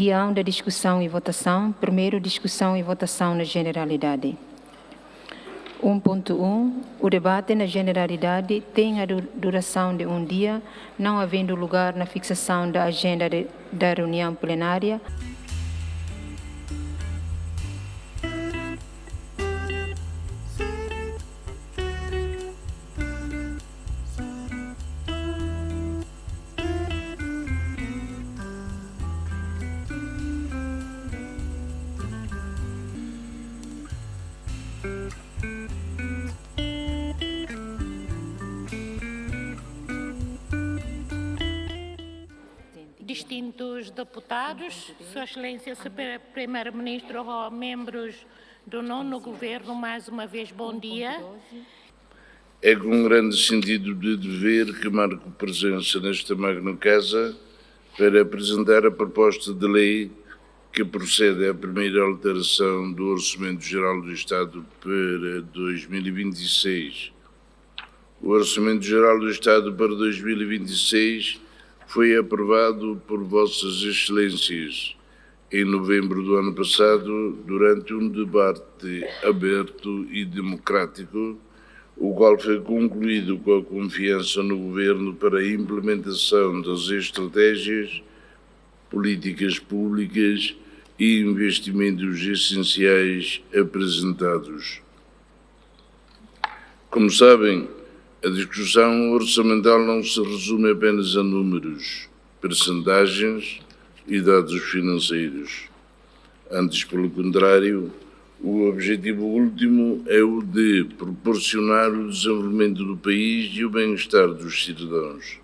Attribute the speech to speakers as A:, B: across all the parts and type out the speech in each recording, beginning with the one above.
A: Dia 1 da discussão e votação. Primeiro, discussão e votação na generalidade. 1.1. O debate na generalidade tem a duração de um dia, não havendo lugar na fixação da agenda da reunião plenária.
B: Distintos deputados, Sua Excelência Primeiro-Ministro, membros do nono Governo, mais uma vez, bom dia.
C: É com grande sentido de dever que marco presença nesta magna casa para apresentar a proposta de lei que procede à primeira alteração do Orçamento Geral do Estado para 2026. O Orçamento Geral do Estado para 2026 foi aprovado por Vossas Excelências em novembro do ano passado, durante um debate aberto e democrático, o qual foi concluído com a confiança no Governo para a implementação das estratégias, políticas públicas e investimentos essenciais apresentados. Como sabem, a discussão orçamental não se resume apenas a números, percentagens e dados financeiros. Antes, pelo contrário, o objetivo último é o de proporcionar o desenvolvimento do país e o bem-estar dos cidadãos.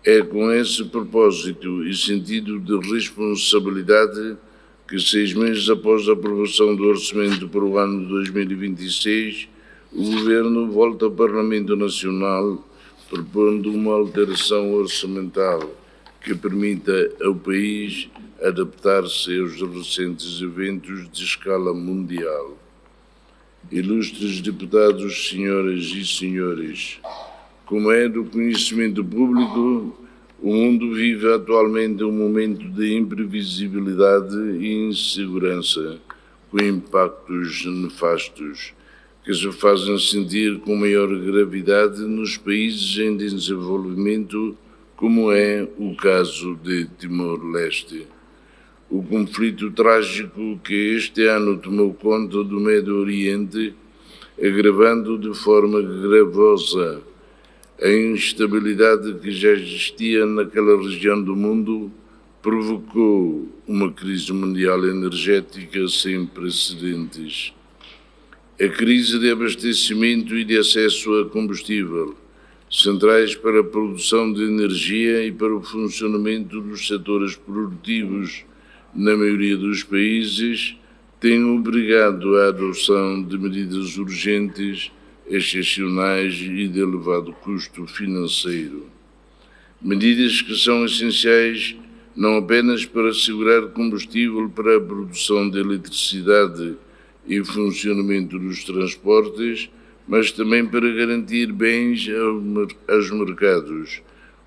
C: É com esse propósito e sentido de responsabilidade que, 6 meses após a aprovação do orçamento para o ano 2026, o Governo volta ao Parlamento Nacional propondo uma alteração orçamental que permita ao país adaptar-se aos recentes eventos de escala mundial. Ilustres deputados, senhoras e senhores, como é do conhecimento público, o mundo vive atualmente um momento de imprevisibilidade e insegurança, com impactos nefastos que se fazem sentir com maior gravidade nos países em desenvolvimento, como é o caso de Timor-Leste. O conflito trágico que este ano tomou conta do Médio Oriente, agravando de forma gravosa a instabilidade que já existia naquela região do mundo, provocou uma crise mundial energética sem precedentes. A crise de abastecimento e de acesso a combustível, centrais para a produção de energia e para o funcionamento dos setores produtivos na maioria dos países, tem obrigado à adoção de medidas urgentes, excepcionais e de elevado custo financeiro. Medidas que são essenciais não apenas para assegurar combustível para a produção de eletricidade e o funcionamento dos transportes, mas também para garantir bens aos mercados,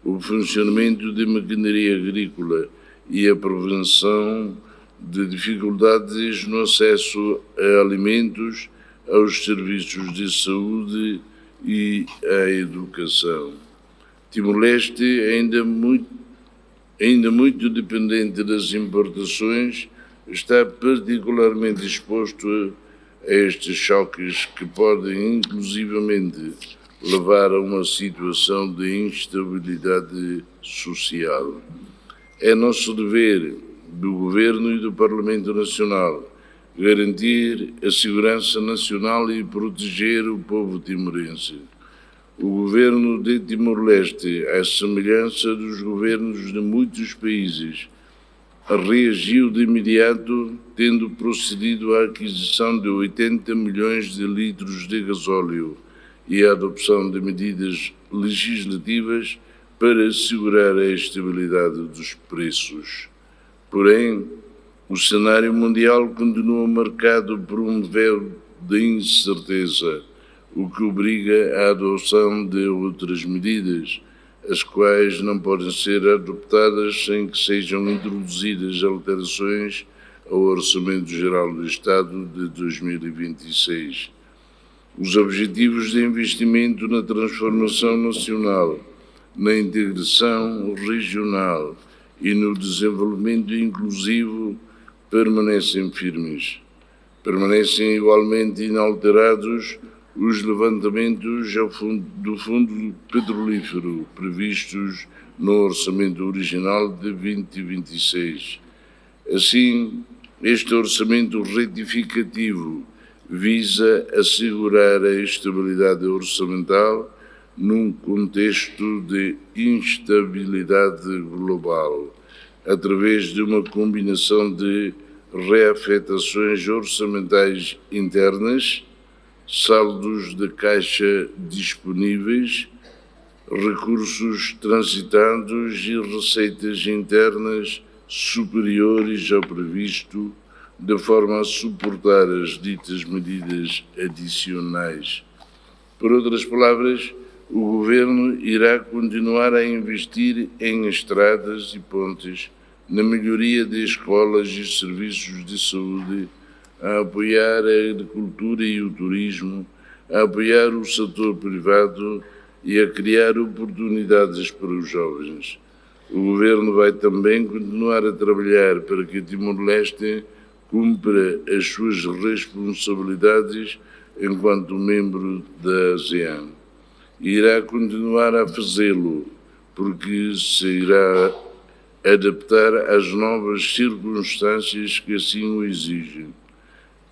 C: o funcionamento de maquinaria agrícola e a prevenção de dificuldades no acesso a alimentos, aos serviços de saúde e à educação. Timor-Leste, ainda muito dependente das importações, está particularmente exposto a estes choques que podem, inclusivamente, levar a uma situação de instabilidade social. É nosso dever, do Governo e do Parlamento Nacional, garantir a segurança nacional e proteger o povo timorense. O Governo de Timor-Leste, à semelhança dos governos de muitos países, reagiu de imediato, tendo procedido à aquisição de 80 milhões de litros de gasóleo e à adopção de medidas legislativas para assegurar a estabilidade dos preços. Porém, o cenário mundial continua marcado por um véu de incerteza, o que obriga à adoção de outras medidas, as quais não podem ser adoptadas sem que sejam introduzidas alterações ao Orçamento Geral do Estado de 2026. Os objetivos de investimento na transformação nacional, na integração regional e no desenvolvimento inclusivo permanecem firmes. Permanecem igualmente inalterados os levantamentos do Fundo Petrolífero previstos no Orçamento Original de 2026. Assim, este orçamento retificativo visa assegurar a estabilidade orçamental num contexto de instabilidade global, através de uma combinação de reafetações orçamentais internas, saldos de caixa disponíveis, recursos transitados e receitas internas superiores ao previsto, de forma a suportar as ditas medidas adicionais. Por outras palavras, o Governo irá continuar a investir em estradas e pontes, na melhoria de escolas e serviços de saúde, a apoiar a agricultura e o turismo, a apoiar o setor privado e a criar oportunidades para os jovens. O Governo vai também continuar a trabalhar para que Timor-Leste cumpra as suas responsabilidades enquanto membro da ASEAN. E irá continuar a fazê-lo, porque se irá adaptar às novas circunstâncias que assim o exigem.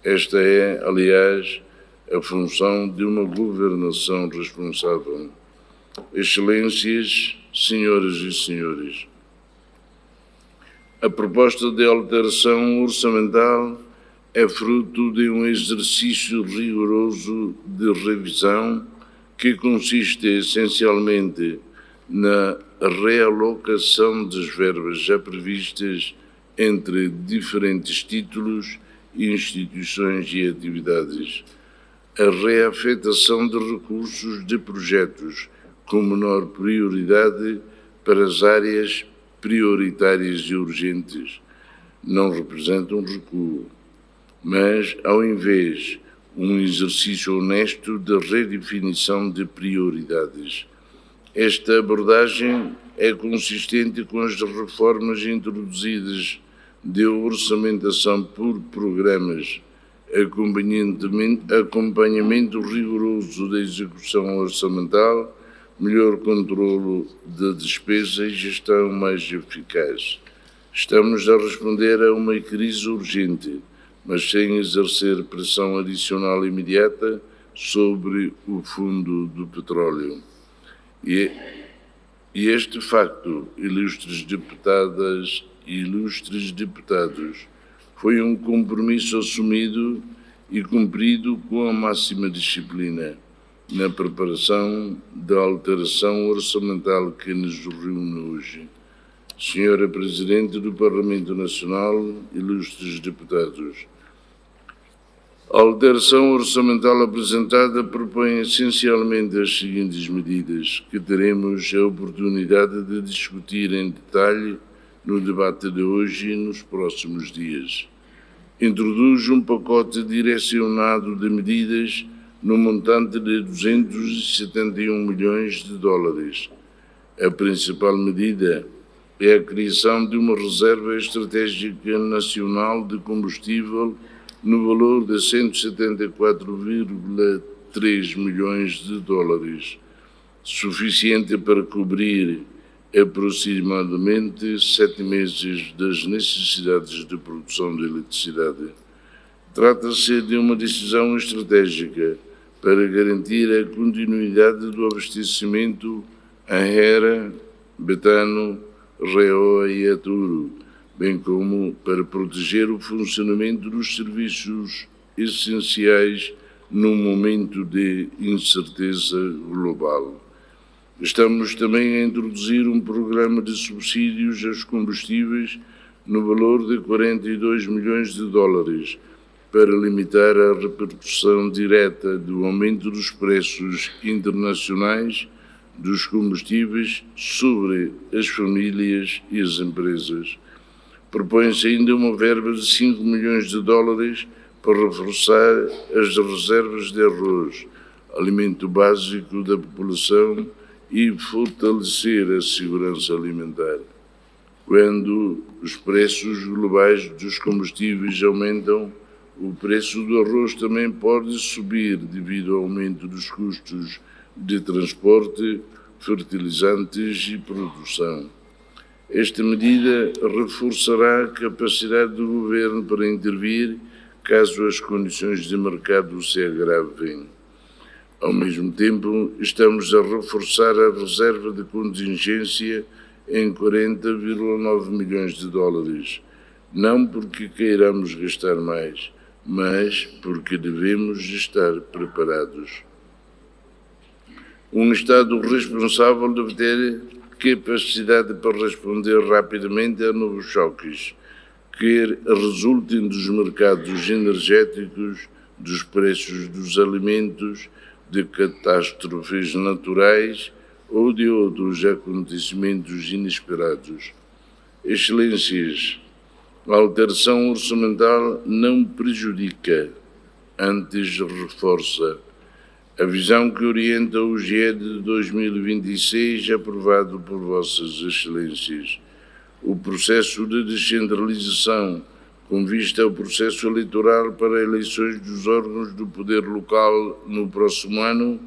C: Esta é, aliás, a função de uma governação responsável. Excelências, senhoras e senhores, a proposta de alteração orçamental é fruto de um exercício rigoroso de revisão que consiste essencialmente na realocação das verbas já previstas entre diferentes títulos, instituições e atividades, a reafetação de recursos de projetos com menor prioridade para as áreas prioritárias e urgentes. Não representa um recuo, mas, ao invés, um exercício honesto de redefinição de prioridades. Esta abordagem é consistente com as reformas introduzidas de orçamentação por programas, acompanhamento rigoroso da execução orçamental, melhor controlo da despesa e gestão mais eficaz. Estamos a responder a uma crise urgente, mas sem exercer pressão adicional imediata sobre o fundo do petróleo. E este facto, ilustres deputadas e ilustres deputados, foi um compromisso assumido e cumprido com a máxima disciplina na preparação da alteração orçamental que nos reúne hoje. Senhora Presidente do Parlamento Nacional, ilustres deputados, a alteração orçamental apresentada propõe essencialmente as seguintes medidas, que teremos a oportunidade de discutir em detalhe no debate de hoje e nos próximos dias. Introduz um pacote direcionado de medidas no montante de 271 milhões de dólares. A principal medida é a criação de uma reserva estratégica nacional de combustível no valor de 174,3 milhões de dólares, suficiente para cobrir aproximadamente 7 meses das necessidades de produção de eletricidade. Trata-se de uma decisão estratégica para garantir a continuidade do abastecimento a Hera, Betano, Reoa e Aturo, bem como para proteger o funcionamento dos serviços essenciais num momento de incerteza global. Estamos também a introduzir um programa de subsídios aos combustíveis no valor de 42 milhões de dólares para limitar a repercussão direta do aumento dos preços internacionais dos combustíveis sobre as famílias e as empresas. Propõe-se ainda uma verba de 5 milhões de dólares para reforçar as reservas de arroz, alimento básico da população, e fortalecer a segurança alimentar. Quando os preços globais dos combustíveis aumentam, o preço do arroz também pode subir devido ao aumento dos custos de transporte, fertilizantes e produção. Esta medida reforçará a capacidade do Governo para intervir caso as condições de mercado se agravem. Ao mesmo tempo, estamos a reforçar a reserva de contingência em 40,9 milhões de dólares, não porque queiramos gastar mais, mas porque devemos estar preparados. Um Estado responsável deve ter capacidade para responder rapidamente a novos choques, quer resultem dos mercados energéticos, dos preços dos alimentos, de catástrofes naturais ou de outros acontecimentos inesperados. Excelências, a alteração orçamental não prejudica, antes reforça a visão que orienta o GED de 2026, aprovado por Vossas Excelências. O processo de descentralização, com vista ao processo eleitoral para eleições dos órgãos do poder local no próximo ano,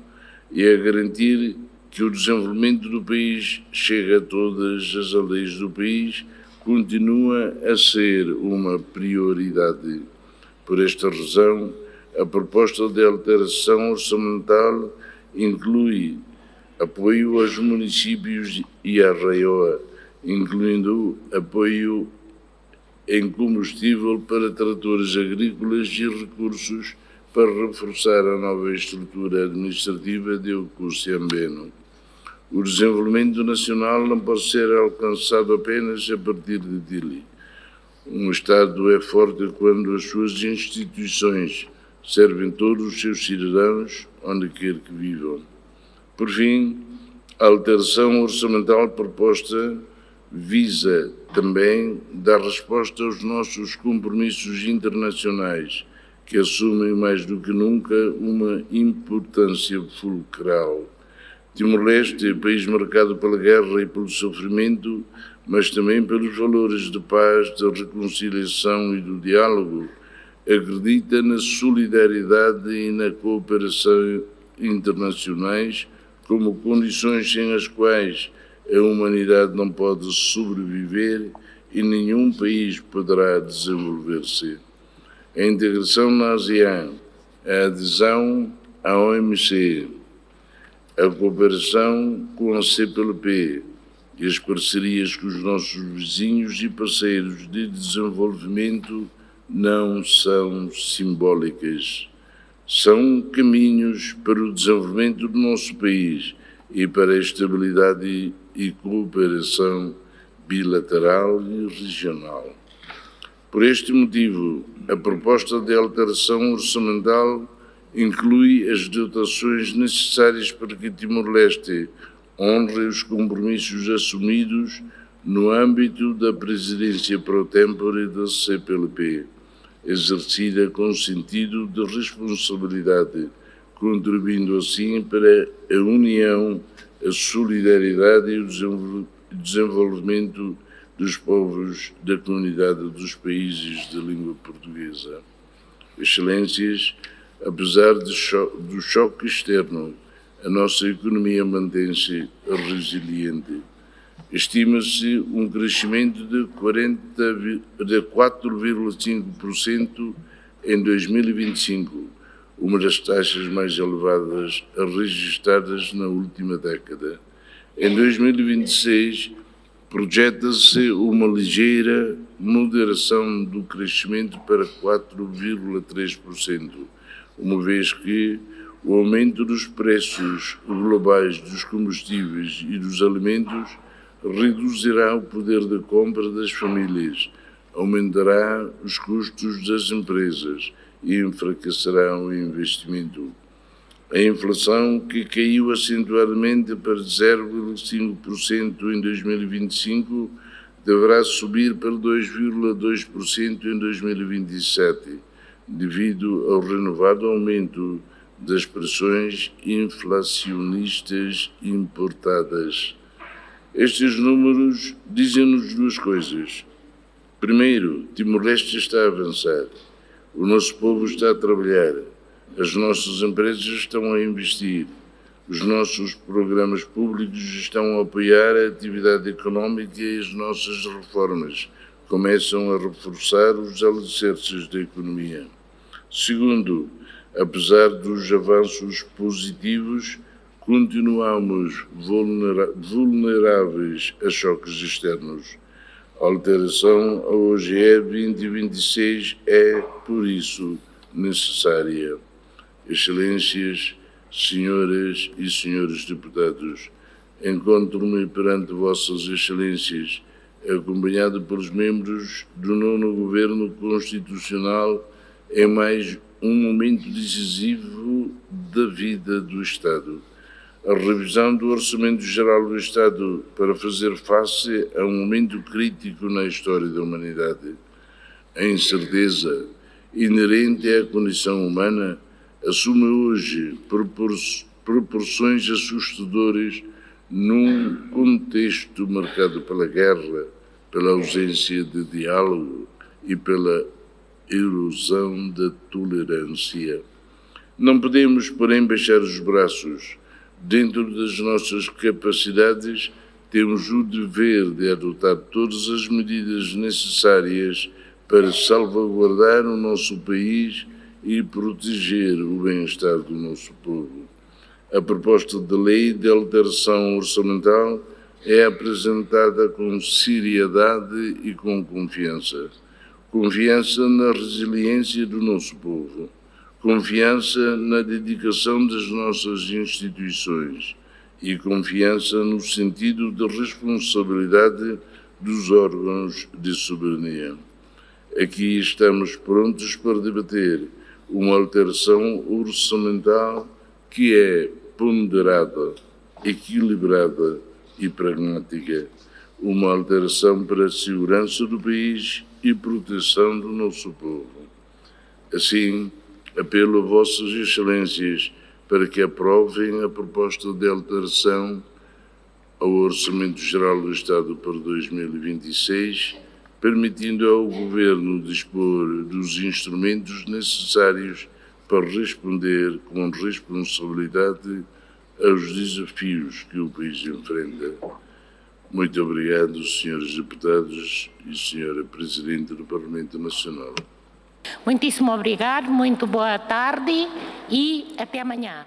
C: e a garantir que o desenvolvimento do país chegue a todas as aldeias do país, continua a ser uma prioridade. Por esta razão, a proposta de alteração orçamental inclui apoio aos municípios e à RAIOA, incluindo apoio em combustível para tratores agrícolas e recursos para reforçar a nova estrutura administrativa de Ocuciambeno. O desenvolvimento nacional não pode ser alcançado apenas a partir de Dili. Um Estado é forte quando as suas instituições servem todos os seus cidadãos, onde quer que vivam. Por fim, a alteração orçamental proposta visa também dar resposta aos nossos compromissos internacionais, que assumem mais do que nunca uma importância fulcral. Timor-Leste é um país marcado pela guerra e pelo sofrimento, mas também pelos valores de paz, da reconciliação e do diálogo. Acredita na solidariedade e na cooperação internacionais como condições sem as quais a humanidade não pode sobreviver e nenhum país poderá desenvolver-se. A integração na ASEAN, a adesão à OMC, a cooperação com a CPLP e as parcerias com os nossos vizinhos e parceiros de desenvolvimento não são simbólicas. São caminhos para o desenvolvimento do nosso país e para a estabilidade e cooperação bilateral e regional. Por este motivo, a proposta de alteração orçamental inclui as dotações necessárias para que Timor-Leste honre os compromissos assumidos no âmbito da presidência pro tempore da CPLP, exercida com sentido de responsabilidade, contribuindo assim para a união, a solidariedade e o desenvolvimento dos povos da comunidade dos países de língua portuguesa. Excelências, apesar do choque externo, a nossa economia mantém-se resiliente. Estima-se um crescimento de 4,5% em 2025, uma das taxas mais elevadas registradas na última década. Em 2026, projeta-se uma ligeira moderação do crescimento para 4,3%, uma vez que o aumento dos preços globais dos combustíveis e dos alimentos reduzirá o poder de compra das famílias, aumentará os custos das empresas e enfraquecerá o investimento. A inflação, que caiu acentuadamente para 0,5% em 2025, deverá subir para 2,2% em 2027, devido ao renovado aumento das pressões inflacionistas importadas. Estes números dizem-nos duas coisas. Primeiro, Timor-Leste está a avançar, o nosso povo está a trabalhar, as nossas empresas estão a investir, os nossos programas públicos estão a apoiar a atividade económica e as nossas reformas começam a reforçar os alicerces da economia. Segundo, apesar dos avanços positivos, continuamos vulneráveis a choques externos. A alteração ao OGE 2026 é, por isso, necessária. Excelências, senhoras e senhores deputados, encontro-me perante vossas excelências, acompanhado pelos membros do 9º Governo Constitucional, em mais um momento decisivo da vida do Estado. A revisão do Orçamento Geral do Estado para fazer face a um momento crítico na história da humanidade. A incerteza inerente à condição humana assume hoje proporções assustadoras num contexto marcado pela guerra, pela ausência de diálogo e pela erosão da tolerância. Não podemos, porém, baixar os braços. Dentro das nossas capacidades, temos o dever de adotar todas as medidas necessárias para salvaguardar o nosso país e proteger o bem-estar do nosso povo. A proposta de lei de alteração orçamental é apresentada com seriedade e com confiança. Confiança na resiliência do nosso povo. Confiança na dedicação das nossas instituições e confiança no sentido de responsabilidade dos órgãos de soberania. Aqui estamos prontos para debater uma alteração orçamental que é ponderada, equilibrada e pragmática, uma alteração para a segurança do país e proteção do nosso povo. Assim, apelo a vossas excelências para que aprovem a proposta de alteração ao Orçamento Geral do Estado para 2026, permitindo ao Governo dispor dos instrumentos necessários para responder com responsabilidade aos desafios que o país enfrenta. Muito obrigado, senhores deputados e senhora Presidente do Parlamento Nacional.
B: Muitíssimo obrigado, muito boa tarde e até amanhã.